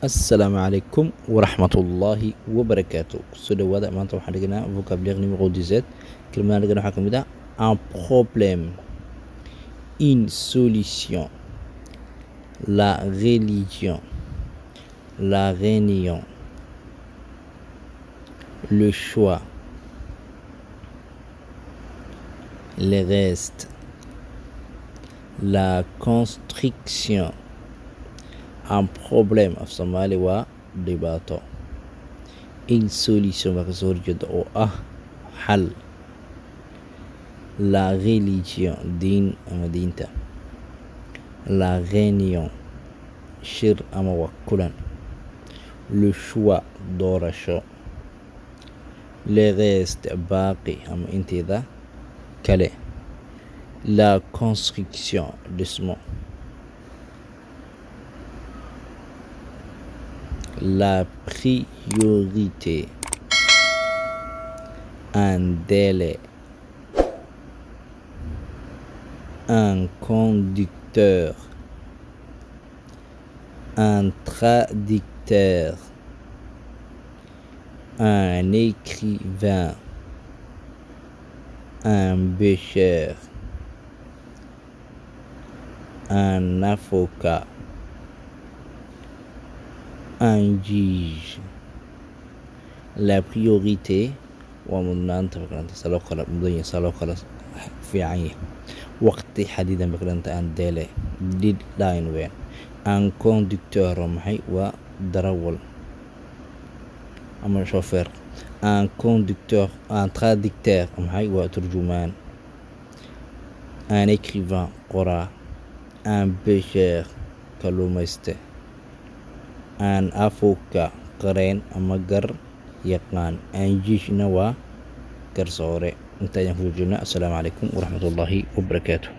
السلام عليكم ورحمة الله وبركاته. سودة وضع ما أنت وحنا vocabulaire numéro 17 كلمة لقينا حكم ده un problème, une solution, la religion, la réunion, le choix, les restes, la construction. Un problème في Somali waa dhibaato. Une solution marka soo horjeeda oo ah xal. La religion diin ama diinta. La réunion shir ama waa kulan. Le choix doorasho. Les restes baaqi ama inteeda kale. La construction dhismo. La priorité, un délai, un conducteur, un traducteur, un écrivain, un pêcheur, un avocat, un juge. La priorité ومدنانتا بكرانتا سلوكلا مدنيا سلوكلا في عين وقت حديدا بكرانتا ان ديلي ديد لاين وين ان كوندكتور محي ودرول اما شوفير ان كوندكتور ان تراديكتور محي وترجمان ان écrivain قرا ان بيشير كلوميسته an avocat qareen ama gar yaqaan an jishna waa garsoore inta ayaan ku joojina. Assalaamu calaykum waraxmatullaahi wabarakaatuh.